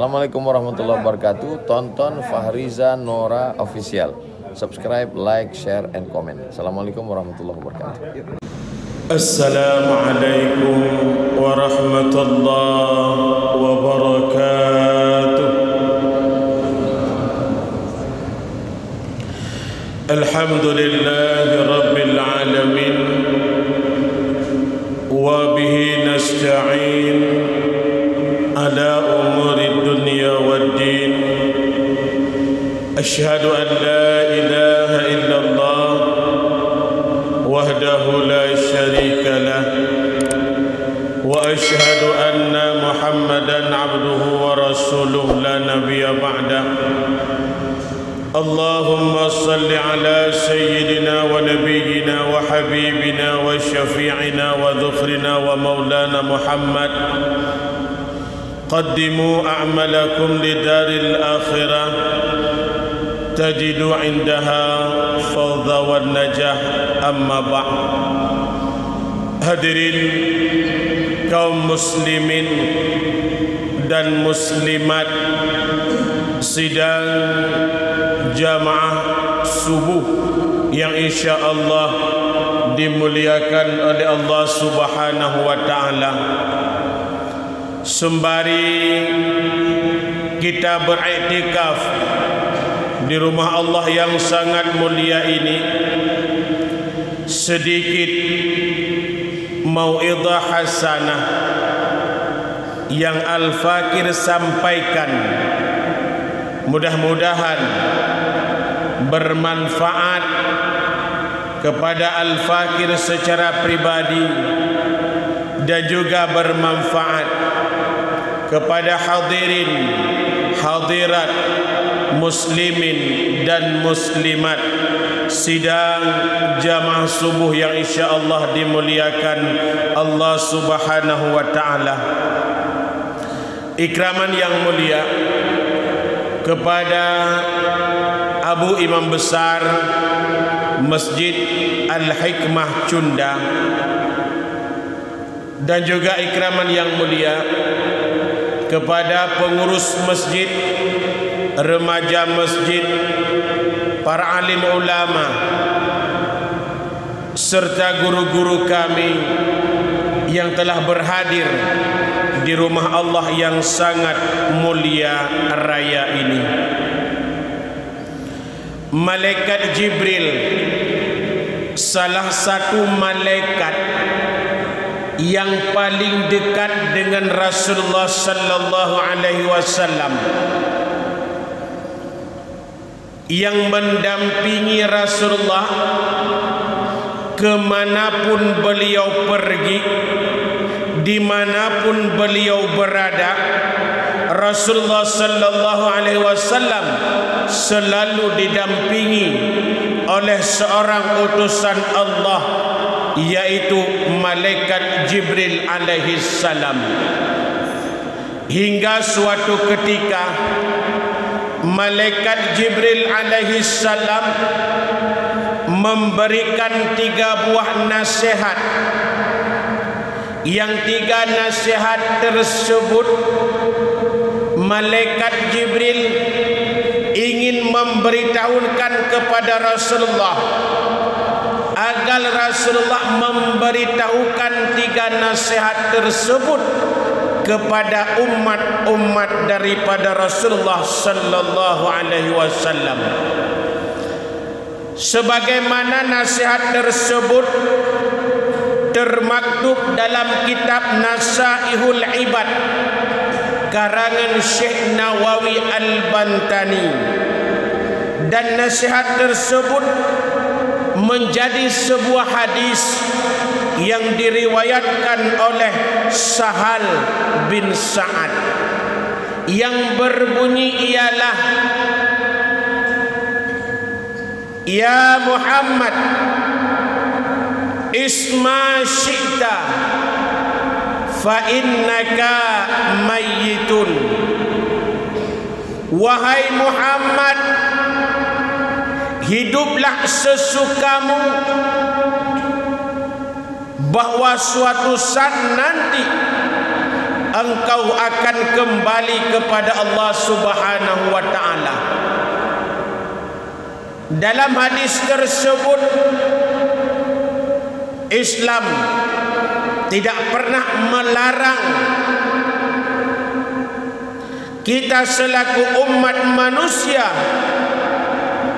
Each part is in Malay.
Assalamualaikum warahmatullahi wabarakatuh. Tonton Fahriza Nora Official. Subscribe, like, share, and comment. Assalamualaikum warahmatullahi wabarakatuh. Assalamualaikum warahmatullahi wabarakatuh. Alhamdulillahi rabbil alamin. Wa bihi nasta'in ala umuri dunya waddin. Asyhadu an la ilaha illallah wahdahu la syarika lah wa asyhadu anna Muhammadan abduhu wa rasuluhu la nabiyya ba'da. Allahumma salli ala sayyidina wa nabiyyina wa habibina wa syafi'ina wa dhukhrina wa maulana Muhammad. Qaddimu a'malakum lidaril akhirah tajidu indaha fawza wan najah. Amma ba'd. Hadirin kaum muslimin dan muslimat sidang jamaah subuh yang insyaallah dimuliakan oleh Allah Subhanahu wa taala. Sembari kita beriktikaf di rumah Allah yang sangat mulia ini, sedikit mau'idhah hasanah yang Al-Fakir sampaikan mudah-mudahan bermanfaat kepada Al-Fakir secara pribadi dan juga bermanfaat kepada hadirin hadirat muslimin dan muslimat sidang jamaah subuh yang insyaallah dimuliakan Allah Subhanahu wa taala. Ikraman yang mulia kepada Abu Imam Besar Masjid Al-Hikmah Cunda, dan juga ikraman yang mulia kepada pengurus masjid, remaja masjid, para alim ulama serta guru-guru kami yang telah berhadir di rumah Allah yang sangat mulia raya ini. Malaikat Jibril, salah satu malaikat yang paling dekat dengan Rasulullah sallallahu alaihi wasallam, yang mendampingi Rasulullah kemanapun beliau pergi, dimanapun beliau berada. Rasulullah sallallahu alaihi wasallam selalu didampingi oleh seorang utusan Allah, yaitu malaikat Jibril alaihi salam. Hingga suatu ketika malaikat Jibril alaihi salam memberikan 3 buah nasihat, yang 3 nasihat tersebut malaikat Jibril ingin memberitahukan kepada Rasulullah agar Rasulullah memberitahukan 3 nasihat tersebut kepada umat-umat daripada Rasulullah sallallahu alaihi wasallam. Sebagaimana nasihat tersebut termaktub dalam kitab Nasaihul Ibad karangan Syekh Nawawi Al-Bantani, dan nasihat tersebut menjadi sebuah hadis yang diriwayatkan oleh Sahal bin Sa'ad yang berbunyi ialah, Ya Muhammad, isma syi'ta fa innaka mayyitun. Wahai Muhammad, hiduplah sesukamu, bahwa suatu saat nanti engkau akan kembali kepada Allah Subhanahu wa taala. Dalam hadis tersebut, Islam tidak pernah melarang kita selaku umat manusia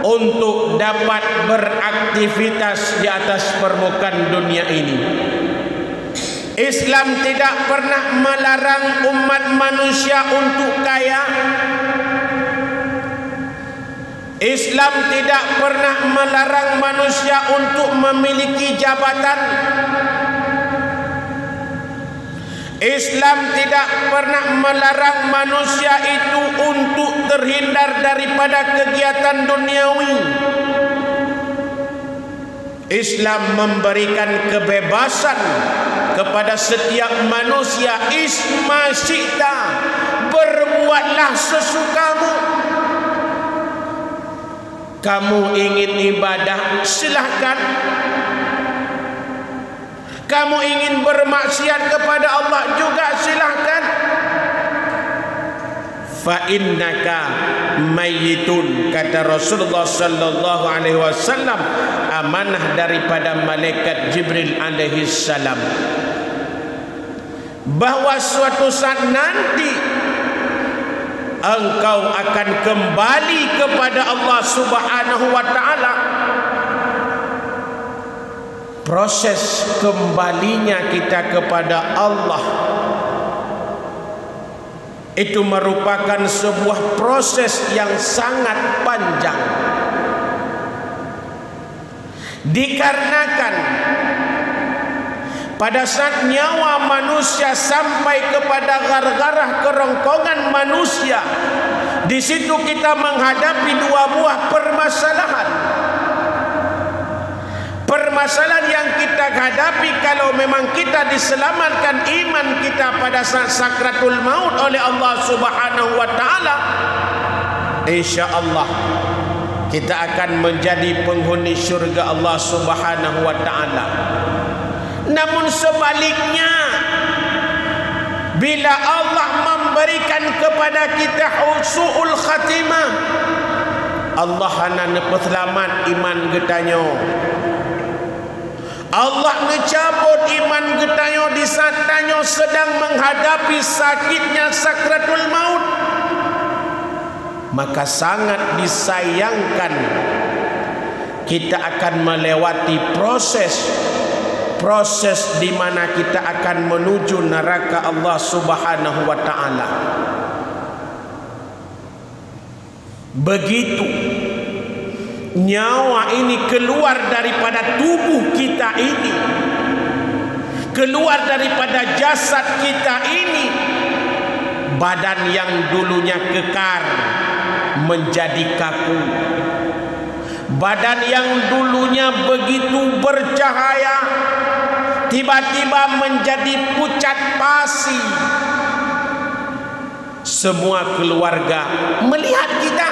untuk dapat beraktivitas di atas permukaan dunia ini. Islam tidak pernah melarang umat manusia untuk kaya. Islam tidak pernah melarang manusia untuk memiliki jabatan. Islam tidak pernah melarang manusia itu untuk terhindar daripada kegiatan duniawi. Islam memberikan kebebasan kepada setiap manusia. Isma syi'ta, berbuatlah sesukamu. Kamu ingin ibadah, silahkan. Kamu ingin bermaksiat kepada Allah juga, silahkan. Fa innaka mayyitun, kata Rasulullah sallallahu alaihi wasallam, amanah daripada malaikat Jibril alaihi salam, bahwa suatu saat nanti engkau akan kembali kepada Allah Subhanahu wa taala. Proses kembalinya kita kepada Allah itu merupakan sebuah proses yang sangat panjang. Dikarenakan pada saat nyawa manusia sampai kepada gargarah kerongkongan manusia, di situ kita menghadapi dua buah permasalahan. Permasalahan yang kita hadapi kalau memang kita diselamatkan iman kita pada saat sakratul maut oleh Allah Subhanahu wa taala, insyaallah kita akan menjadi penghuni syurga Allah Subhanahu wa taala. Namun sebaliknya, bila Allah memberikan kepada kita su'ul khatimah, Allah hana nepeselamat iman getanyo. Allah ngecabut iman getanyo di saat tanyo sedang menghadapi sakitnya sakratul maut. Maka sangat disayangkan kita akan melewati proses di mana kita akan menuju neraka Allah Subhanahu wa taala. Begitu nyawa ini keluar daripada tubuh kita ini, keluar daripada jasad kita ini, badan yang dulunya kekar menjadi kaku, badan yang dulunya begitu bercahaya tiba-tiba menjadi pucat pasi. Semua keluarga melihat kita,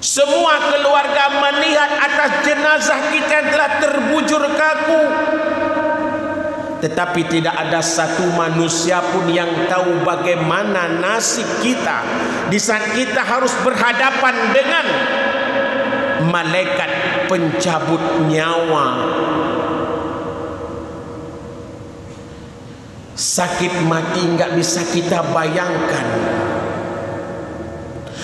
semua keluarga melihat atas jenazah kita yang telah terbujur kaku. Tetapi tidak ada satu manusia pun yang tahu bagaimana nasib kita di saat kita harus berhadapan dengan malaikat pencabut nyawa. Sakit mati enggak bisa kita bayangkan.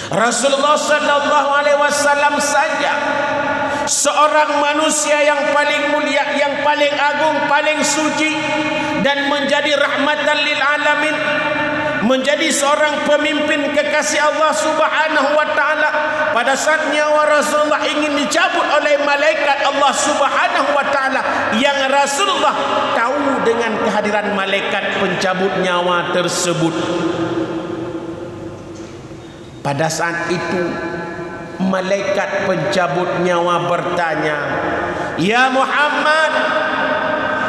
Rasulullah sallallahu alaihi wasallam saja, seorang manusia yang paling mulia, yang paling agung, paling suci, dan menjadi rahmatan lil alamin, menjadi seorang pemimpin kekasih Allah Subhanahu wa taala. Pada saat nyawa Rasulullah ingin dicabut oleh malaikat Allah Subhanahu wa taala, yang Rasulullah tahu dengan kehadiran malaikat pencabut nyawa tersebut. Pada saat itu malaikat pencabut nyawa bertanya, "Ya Muhammad,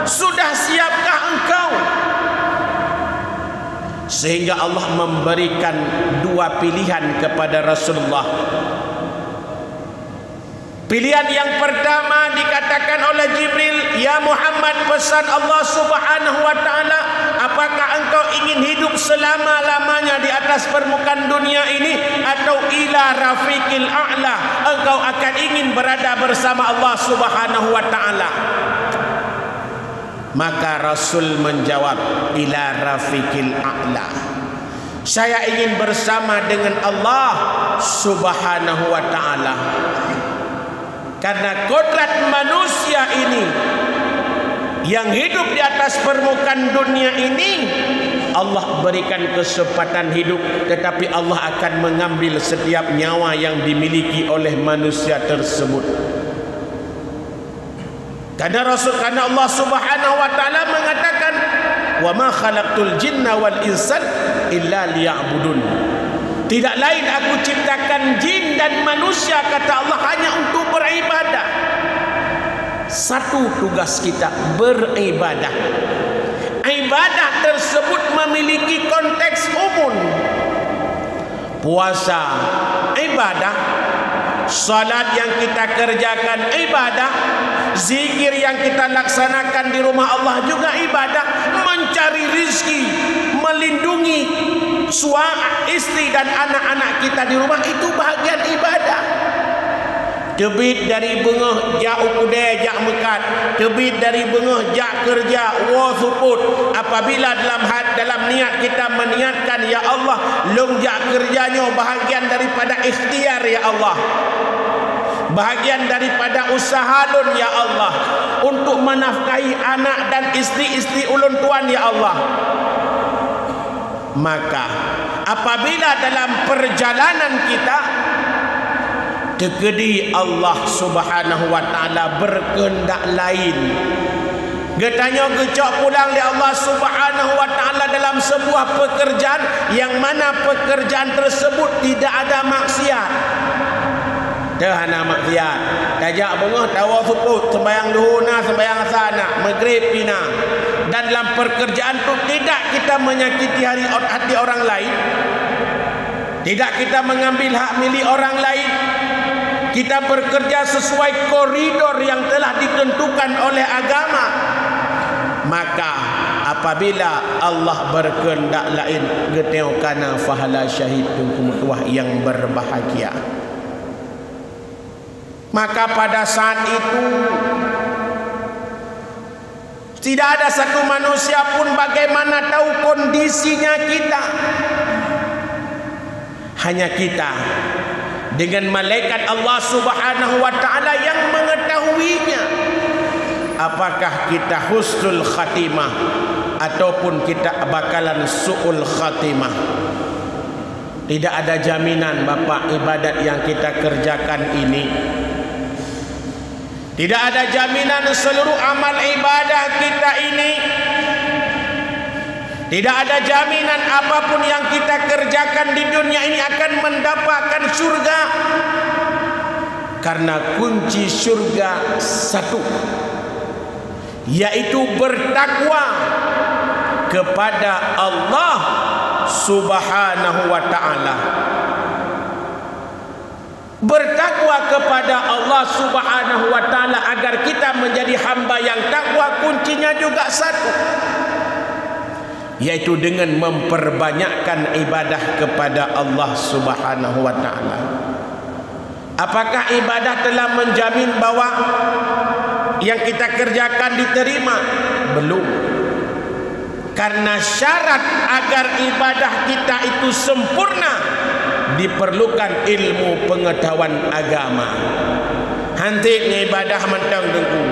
sudah siapkah engkau?" Sehingga Allah memberikan dua pilihan kepada Rasulullah. Pilihan yang pertama dikatakan oleh Jibril, "Ya Muhammad, pesan Allah Subhanahu wa taala, apakah engkau ingin hidup selama-lamanya di atas permukaan dunia ini atau ila rafiqil a'la? Engkau akan ingin berada bersama Allah Subhanahu wa taala?" Maka Rasul menjawab, "Ila rafiqil a'la." Saya ingin bersama dengan Allah Subhanahu wa taala. Karena kodrat manusia ini yang hidup di atas permukaan dunia ini, Allah berikan kesempatan hidup, tetapi Allah akan mengambil setiap nyawa yang dimiliki oleh manusia tersebut. Karena Allah Subhanahu wa taala mengatakan, "Wa ma khalaqtul jinna wal insan illa liya'budun." Tidak lain aku ciptakan jin dan manusia, kata Allah, hanya untuk beribadah. Satu tugas kita, beribadah. Ibadah tersebut memiliki konteks umum. Puasa, ibadah. Salat yang kita kerjakan, ibadah. Zikir yang kita laksanakan di rumah Allah juga ibadah. Mencari rizki, melindungi suami, istri dan anak-anak kita di rumah, itu bahagian ibadah. Terbit dari bengah jak ukudai jak mekat, terbit dari bengah jak kerja wa suput. Apabila dalam niat kita meniatkan, ya Allah, long jak kerjanya bahagian daripada ikhtiar, ya Allah, bahagian daripada usaha lun, ya Allah, untuk menafkahi anak dan istri-istri ulun tuan, ya Allah. Maka apabila dalam perjalanan kita terjadi Allah Subhanahu wa taala berkehendak lain, getanya gecok pulang di Allah Subhanahu wa taala dalam sebuah pekerjaan yang mana pekerjaan tersebut tidak ada maksiat. Dahana maksiat, dajak bengah tawa suput, sembayang duhuna, sembayang sana, maghrib pina. Dan dalam pekerjaan itu tidak kita menyakiti hati orang lain, tidak kita mengambil hak milik orang lain. Kita bekerja sesuai koridor yang telah ditentukan oleh agama. Maka apabila Allah berkehendak lain, geteo kana fahala syahid tuah yang berbahagia. Maka pada saat itu tidak ada satu manusia pun bagaimana tahu kondisinya kita. Hanya kita dengan malaikat Allah Subhanahu wa taala yang mengetahuinya. Apakah kita husnul khatimah ataupun kita bakalan su'ul khatimah. Tidak ada jaminan, Bapak, ibadat yang kita kerjakan ini. Tidak ada jaminan seluruh amal ibadah kita ini. Tidak ada jaminan apapun yang kita kerjakan di dunia ini akan mendapatkan surga. Karena kunci surga satu, yaitu bertakwa kepada Allah Subhanahu wa ta'ala. Bertakwa kepada Allah Subhanahu wa ta'ala agar kita menjadi hamba yang takwa, kuncinya juga satu, yaitu dengan memperbanyakkan ibadah kepada Allah Subhanahu wa ta'ala. Apakah ibadah telah menjamin bahwa yang kita kerjakan diterima? Belum. Karena syarat agar ibadah kita itu sempurna diperlukan ilmu pengetahuan agama. Hantik ibadah mentang dengku,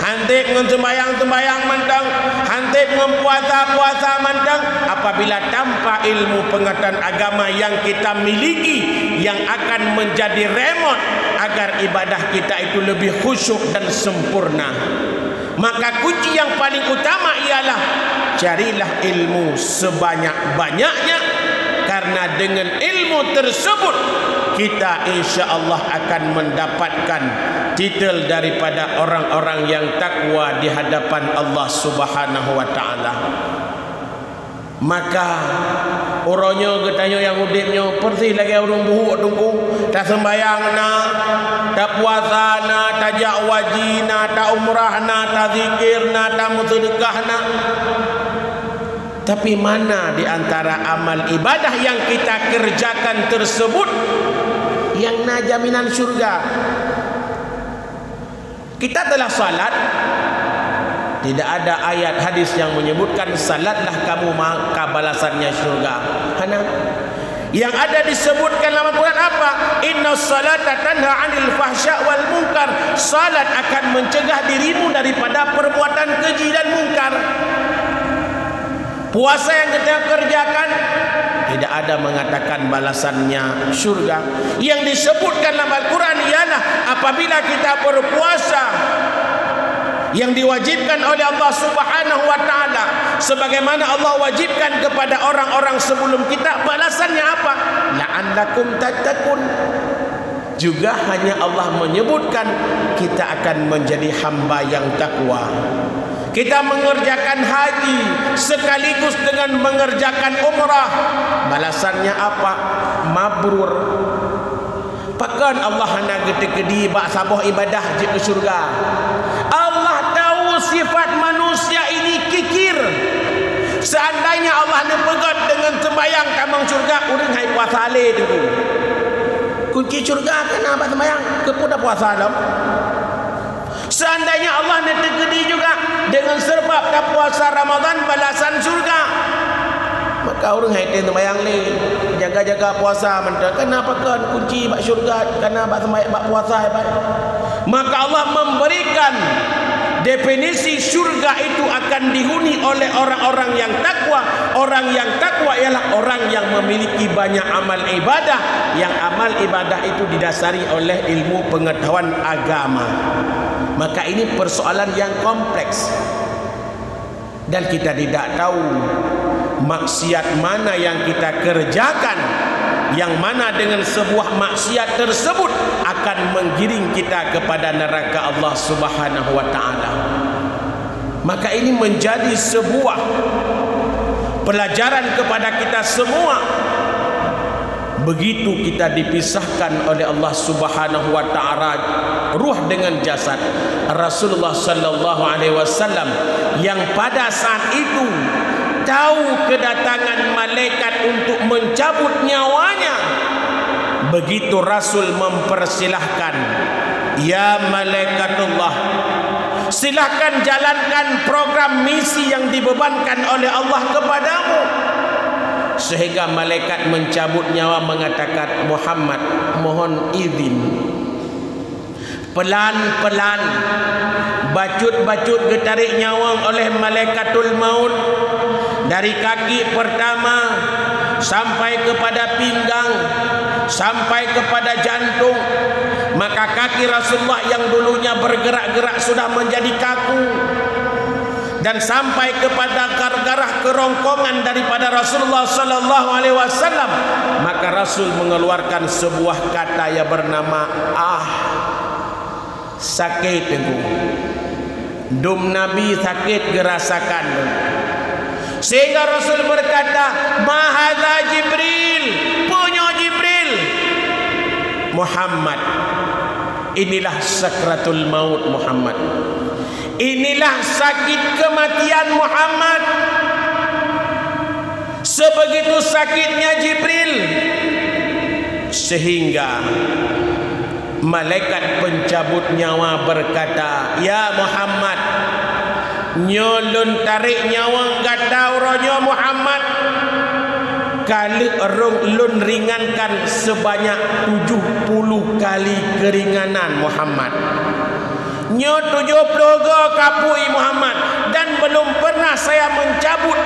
hantik sembayang mentang, hantik puasa mentang. Apabila tanpa ilmu pengetahuan agama yang kita miliki, yang akan menjadi remote agar ibadah kita itu lebih khusyuk dan sempurna, maka kunci yang paling utama ialah carilah ilmu sebanyak-banyaknya. Karena dengan ilmu tersebut kita insya Allah akan mendapatkan titel daripada orang-orang yang takwa di hadapan Allah Subhanahu wa ta'ala. Maka Orangnya getanya yang udipnya persih lagi urung buhuk tunggu. Tak sembayang na, tak puasa na, tak jakwaji na, tak umrah na, tak zikir na, tak sedekah na. Tapi mana di antara amal ibadah yang kita kerjakan tersebut yang na jaminan syurga? Kita telah salat, tidak ada ayat hadis yang menyebutkan salatlah kamu maka balasannya syurga. Hana. Yang ada disebutkan dalam Al-Quran apa? Inna salata tanha 'anil fahsya wal munkar. Salat akan mencegah dirimu daripada perbuatan keji dan munkar. Puasa yang kita kerjakan tidak ada mengatakan balasannya syurga. Yang disebutkan dalam Al-Quran ialah apabila kita berpuasa yang diwajibkan oleh Allah Subhanahu wa taala, sebagaimana Allah wajibkan kepada orang-orang sebelum kita, balasannya apa? La'allakum tattaqun. Juga hanya Allah menyebutkan kita akan menjadi hamba yang takwa. Kita mengerjakan haji sekaligus dengan mengerjakan umrah, balasannya apa? Mabrur. Pakan Allah hanya gede-gede bak sabah ibadah je ke syurga. Allah tahu sifat manusia ini kikir. Seandainya Allah ni pegat dengan sembahyang tamang syurga, urang hai puasa le tu. Kunci syurga kenapa sembahyang? Kepada puasa dah. Seandainya Allah ni tegedi juga dengan sebab dah puasa Ramadan balasan syurga, maka orang hai sembahyang le, jaga-jaga puasa mentah. Kenapa kan kunci bak syurga? Karena bak sembahyang bak puasa baik. Maka Allah memberikan definisi syurga itu akan dihuni oleh orang-orang yang takwa. Orang yang takwa ialah orang yang memiliki banyak amal ibadah, yang amal ibadah itu didasari oleh ilmu pengetahuan agama. Maka ini persoalan yang kompleks dan kita tidak tahu maksiat mana yang kita kerjakan, yang mana dengan sebuah maksiat tersebut akan menggiring kita kepada neraka Allah Subhanahu wa taala. Maka ini menjadi sebuah pelajaran kepada kita semua. Begitu kita dipisahkan oleh Allah Subhanahu wa taala ruh dengan jasad, Rasulullah sallallahu alaihi wasallam yang pada saat itu tahu kedatangan malaikat untuk mencabut nyawanya, begitu Rasul mempersilahkan, ya malaikatullah, silahkan jalankan program misi yang dibebankan oleh Allah kepadamu. Sehingga malaikat mencabut nyawa mengatakan, Muhammad mohon izin. Pelan-pelan bacut-bacut getarik nyawa oleh malaikatul maut, dari kaki pertama sampai kepada pinggang, sampai kepada jantung. Maka kaki Rasulullah yang dulunya bergerak-gerak sudah menjadi kaku, dan sampai kepada garah kerongkongan daripada Rasulullah sallallahu alaihi wasallam. Maka Rasul mengeluarkan sebuah kata yang bernama sakit itu. Dum Nabi sakit gerasakan. Sehingga Rasul berkata, mahadza Jibril, punya Jibril. Muhammad, inilah sakratul maut Muhammad. Inilah sakit kematian Muhammad. Sebegitu sakitnya Jibril, sehingga malaikat pencabut nyawa berkata, ya Muhammad, nyolun tarik nyawa kata orangnya Muhammad, kali lun ringankan sebanyak 70 kali keringanan Muhammad. Nyo 70 kapui Muhammad, dan belum pernah saya mencabut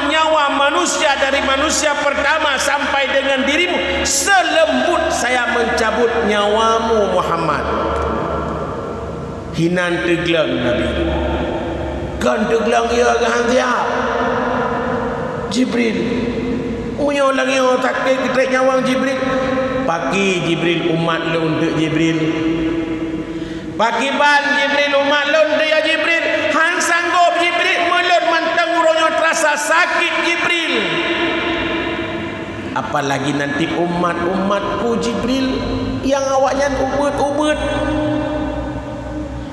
nyawa manusia dari manusia pertama sampai dengan dirimu selembut saya mencabut nyawamu Muhammad. Hinan teglang Nabi. Kan teglang ia gahan siap Jibril. Unyo lagi orang takut kita nyawang Jibril. Pagi Jibril umat lu untuk Jibril. Pakiban Jibril umat lun dia Jibril hang sanggup Jibril melun mantang urangnya terasa sakit Jibril. Apalagi nanti umat-umatku Jibril yang awaknya ubud-ubud,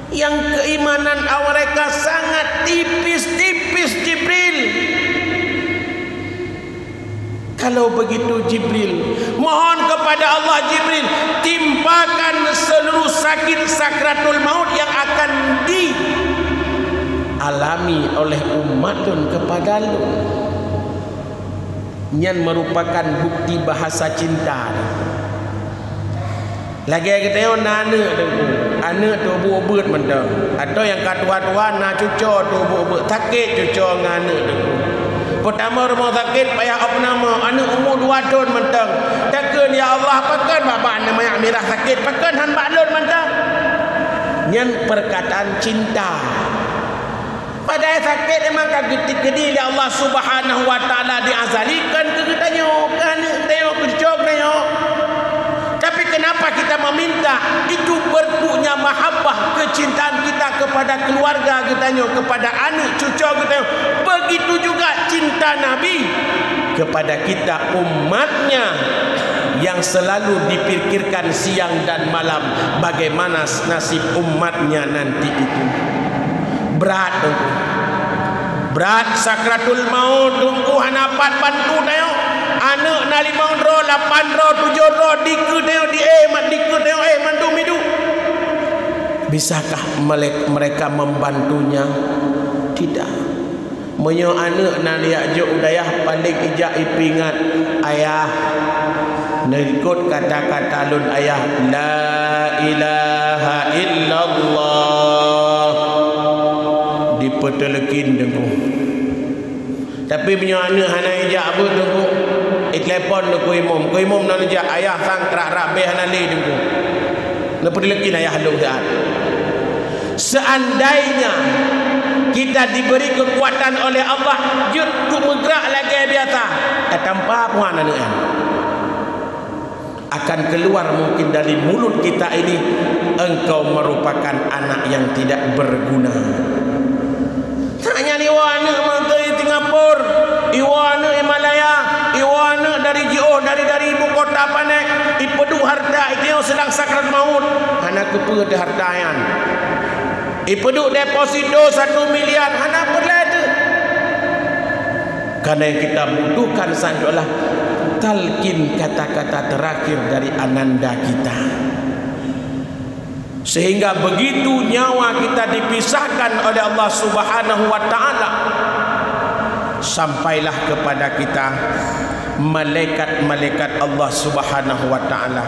yang keimanan mereka sangat tipis-tipis Jibril. Kalau begitu Jibril, mohon kepada Allah Jibril, timpakan seluruh sakit sakratul maut yang akan dialami oleh umatun kepada lu. Yang merupakan bukti bahasa cinta. Lagi kita yang nana anak tu buat mentang, atau yang katua-tua na cucu tu buat sakit cucu ngana tu. Pertama rumah sakit payah apa nama anak umur 2 tahun mentang. Takkan ya Allah pakan bapa nama yang merah sakit pakan han baklun mentang. Yang perkataan cinta. Padahal sakit memang kegedik-gedik oleh Allah Subhanahu wa taala diazalikan ke kita kan tengok kecok tengok. Tapi kenapa kita meminta itu bertuknya mahabbah kecintaan kita kepada keluarga kita, kepada anak cucu kita. Begitu juga cinta Nabi kepada kita umatnya yang selalu dipikirkan siang dan malam bagaimana nasib umatnya nanti itu. Berat tunggu. Berat sakratul maut tunggu hanapat bantu tengok. Anak na 5 ro, 8 ro, 7 ro diku tengok di diku tengok mandu midu. Bisakah mereka membantunya? Tidak. Menyo anak na liak jo udayah paling ijak ipingat ayah. Nerikut kata-kata lun ayah la ilaha illallah. Dipetelekin dengung. Tapi punya anak hana ijak apa dengung. Telepon ku imam nak ijak ayah sang terak beh hana le dengung. Nepetelekin ayah lu dah. Seandainya kita diberi kekuatan oleh Allah jut ku bergerak lagi biasa tanpa puan anak akan keluar mungkin dari mulut kita ini engkau merupakan anak yang tidak berguna. Tanya iwana menteri Singapura, iwana Himalaya, iwana dari JO, dari ibu kota Panek, ipedu harta itu sedang sakrat maut. Anak kepu de hartayan. Ipedu deposito 1 miliar, anak perlada. Karena yang kita butuhkan adalah talqin kata-kata terakhir dari ananda kita. Sehingga begitu nyawa kita dipisahkan oleh Allah Subhanahu wa taala, sampailah kepada kita malaikat-malaikat Allah Subhanahu wa taala,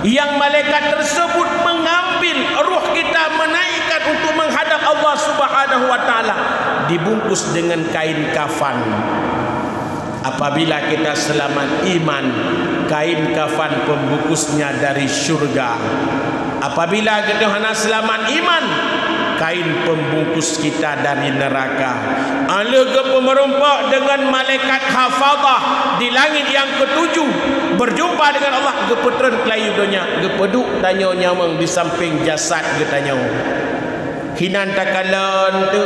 yang malaikat tersebut mengambil ruh kita, menaikkan untuk menghadap Allah Subhanahu wa taala, dibungkus dengan kain kafan. Apabila kita selamat iman, kain kafan pembungkusnya dari syurga. Apabila kita hana selamat iman, kain pembungkus kita dari neraka. Alega pemerompak dengan malaikat hafazah di langit yang ketujuh, berjumpa dengan Allah. Gepetren kelayu dunia, gepeduk danyo nyamang di samping jasad getanya. Hinan takalan tu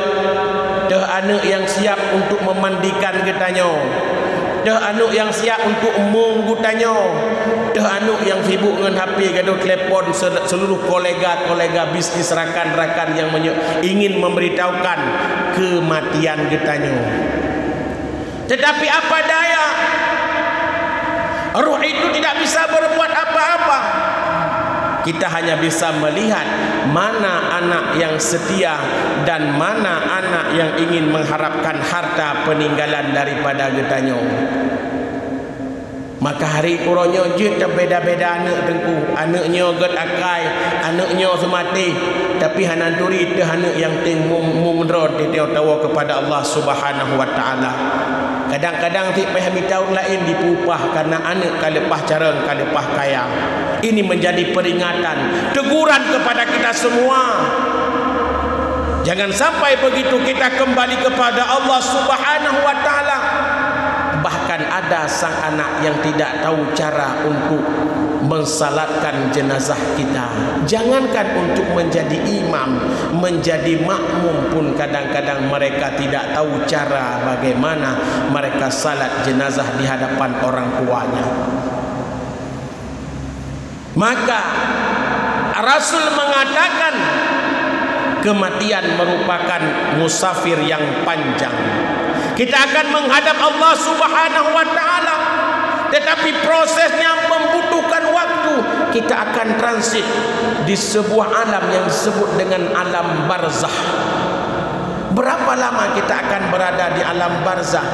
anak yang siap untuk memandikan getanya. Dah anak yang siap untuk menggutanya. Dah anak yang sibuk dengan HP gaduh telefon seluruh kolega-kolega bisnis rakan-rakan yang ingin memberitahukan kematian getanya. Tetapi apa daya, ruh itu tidak bisa berbuat apa-apa. Kita hanya bisa melihat mana anak yang setia dan mana anak yang ingin mengharapkan harta peninggalan daripada getanya. Maka hari uronyo je terbeda-beda anak tengku. Anaknya get akai, anaknya semati. Tapi hananturi itu anak yang mumrod dia tahu kepada Allah Subhanahu wa taala. Kadang-kadang si pahami tahun lain dipupah karena anak kalepah careng, kalepah kaya. Ini menjadi peringatan, teguran kepada kita semua. Jangan sampai begitu kita kembali kepada Allah Subhanahu wa taala. Bahkan akan ada sang anak yang tidak tahu cara untuk mensalatkan jenazah kita. Jangankan untuk menjadi imam, menjadi makmum pun kadang-kadang mereka tidak tahu cara bagaimana mereka salat jenazah di hadapan orang tuanya. Maka Rasul mengatakan kematian merupakan musafir yang panjang. Kita akan menghadap Allah Subhanahu wa taala, tetapi prosesnya membutuhkan waktu. Kita akan transit di sebuah alam yang disebut dengan alam barzah. Berapa lama kita akan berada di alam barzah?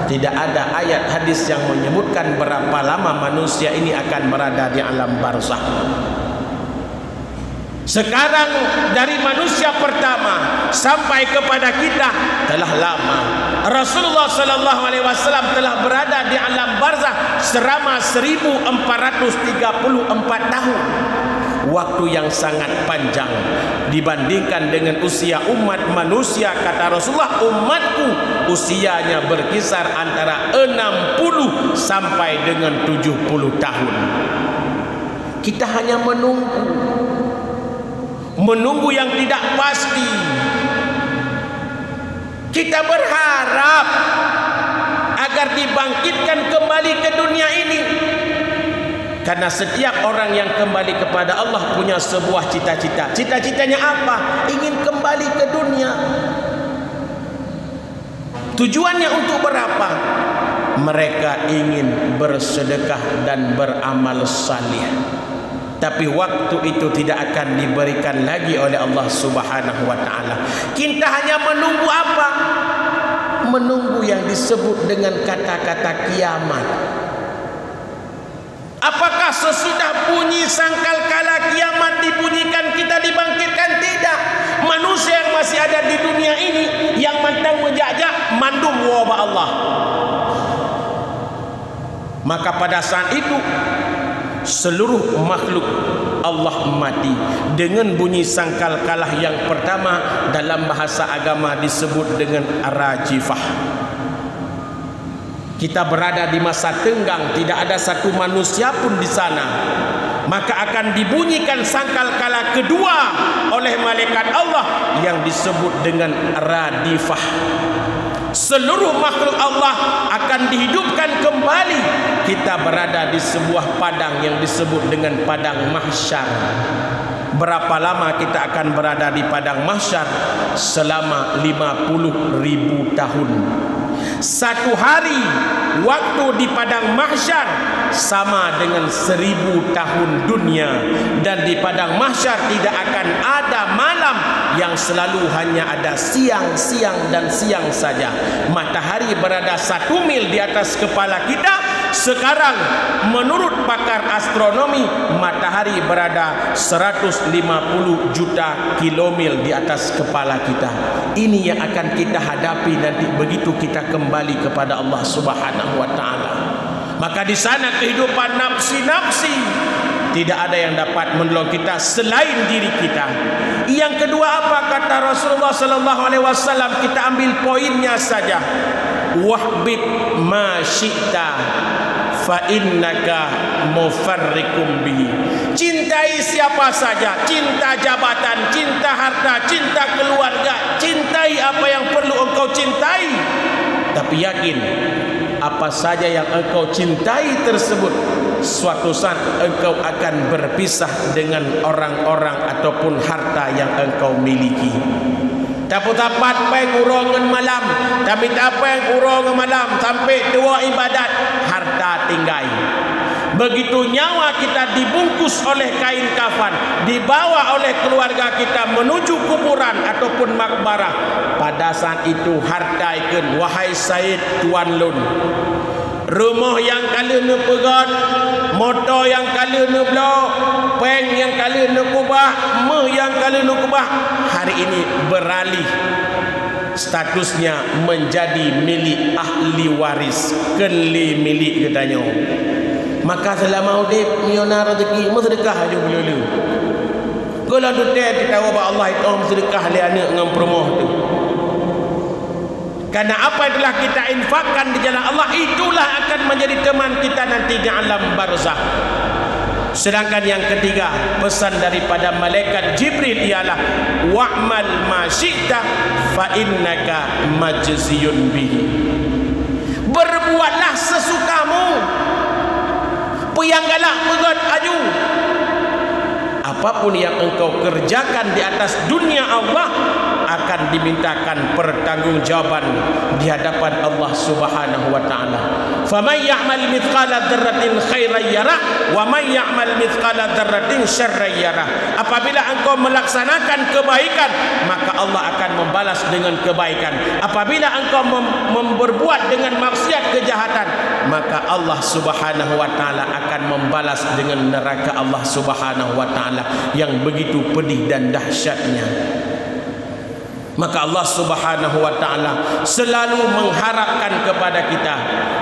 Tidak ada ayat hadis yang menyebutkan berapa lama manusia ini akan berada di alam barzah. Sekarang dari manusia pertama sampai kepada kita telah lama. Rasulullah sallallahu alaihi wasallam telah berada di alam barzah selama 1434 tahun. Waktu yang sangat panjang dibandingkan dengan usia umat manusia. Kata Rasulullah, umatku usianya berkisar antara 60 sampai dengan 70 tahun. Kita hanya menunggu yang tidak pasti. Kita berharap agar dibangkitkan kembali ke dunia ini, karena setiap orang yang kembali kepada Allah punya sebuah cita-cita. Cita-citanya apa? Ingin kembali ke dunia. Tujuannya untuk berapa? Mereka ingin bersedekah dan beramal salih. Tapi waktu itu tidak akan diberikan lagi oleh Allah Subhanahu wa taala. Kita hanya menunggu apa? Menunggu yang disebut dengan kata-kata kiamat. Apakah sesudah bunyi sangkakala kiamat dibunyikan kita dibangkitkan? Tidak. Manusia yang masih ada di dunia ini yang mantang menjajak mandum wabah Allah. Maka pada saat itu seluruh makhluk Allah mati dengan bunyi sangkakala yang pertama, dalam bahasa agama disebut dengan rajifah. Kita berada di masa tenggang, tidak ada satu manusia pun di sana. Maka akan dibunyikan sangkakala kedua oleh malaikat Allah yang disebut dengan radifah. Seluruh makhluk Allah akan dihidupkan kembali. Kita berada di sebuah padang yang disebut dengan padang mahsyar. Berapa lama kita akan berada di padang mahsyar? Selama 50.000 tahun. Satu hari waktu di padang mahsyar sama dengan 1000 tahun dunia. Dan di padang mahsyar tidak akan ada malam, yang selalu hanya ada siang, siang dan siang saja. Matahari berada 1 mil di atas kepala kita. Sekarang menurut pakar astronomi, matahari berada 150 juta kilomil di atas kepala kita. Ini yang akan kita hadapi nanti begitu kita kembali kepada Allah Subhanahu wa taala. Maka di sana kehidupan nafsi-nafsi tidak ada yang dapat menolong kita selain diri kita. Yang kedua apa kata Rasulullah sallallahu alaihi wasallam? Kita ambil poinnya saja. Wahbib ma syi'ta fa innaka mufarrikum bihi. Cintai siapa saja, cinta jabatan, cinta harta, cinta keluarga, cintai apa yang perlu engkau cintai. Tapi yakin apa saja yang engkau cintai tersebut suatu saat engkau akan berpisah dengan orang-orang ataupun harta yang engkau miliki. Tapi tapat pengurangan malam, tapi tak pengurangan malam sampai tua ibadat, harta tinggal. Begitu nyawa kita dibungkus oleh kain kafan, dibawa oleh keluarga kita menuju kuburan ataupun makbarah. Pada saat itu harta ikan, wahai Said Tuan Lun, rumah yang kali nak pegat, motor yang kali nak blok, peng yang kali nak kubah, yang kali nak kubah, hari ini beralih statusnya menjadi milik ahli waris, keli milik katanya. Maka selama hidup miona rezeki sedekah aja boleh. Kalau tu kita tahu bahawa Allah itu sedekah dia anak dengan permoh tu. Karena apa yang telah kita infakkan di jalan Allah, itulah akan menjadi teman kita nanti di alam barzah. Sedangkan yang ketiga, pesan daripada malaikat Jibril ialah wa'mal ma syi'ta fa innaka majziyun bihi. Berbuatlah sesukamu, peyanggalah pegat aju. Apapun yang engkau kerjakan di atas dunia Allah akan dimintakan pertanggungjawaban di hadapan Allah Subhanahu wa taala. Faman ya'mal mithqala dzarratin khairan yarah wa man ya'mal mithqala dzarratin syarran yarah. Apabila engkau melaksanakan kebaikan, maka Allah akan membalas dengan kebaikan. Apabila engkau berbuat dengan maksiat kejahatan, maka Allah Subhanahu wa taala akan membalas dengan neraka Allah Subhanahu wa taala yang begitu pedih dan dahsyatnya. Maka Allah Subhanahu wa taala selalu mengharapkan kepada kita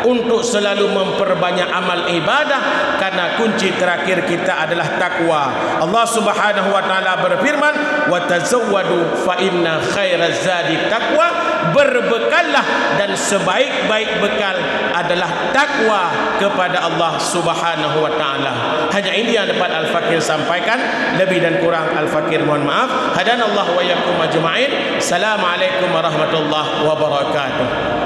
untuk selalu memperbanyak amal ibadah, karena kunci terakhir kita adalah takwa. Allah Subhanahu wa taala berfirman, "Wa tazawwadu fa inna khairaz zadi taqwa." Berbekallah, dan sebaik-baik bekal adalah takwa kepada Allah Subhanahu wa taala. Hanya ini yang dapat Al-Fakir sampaikan. Lebih dan kurang Al-Fakir mohon maaf. Hadanallahu wa iyyakum ajma'in. Assalamualaikum warahmatullahi wabarakatuh.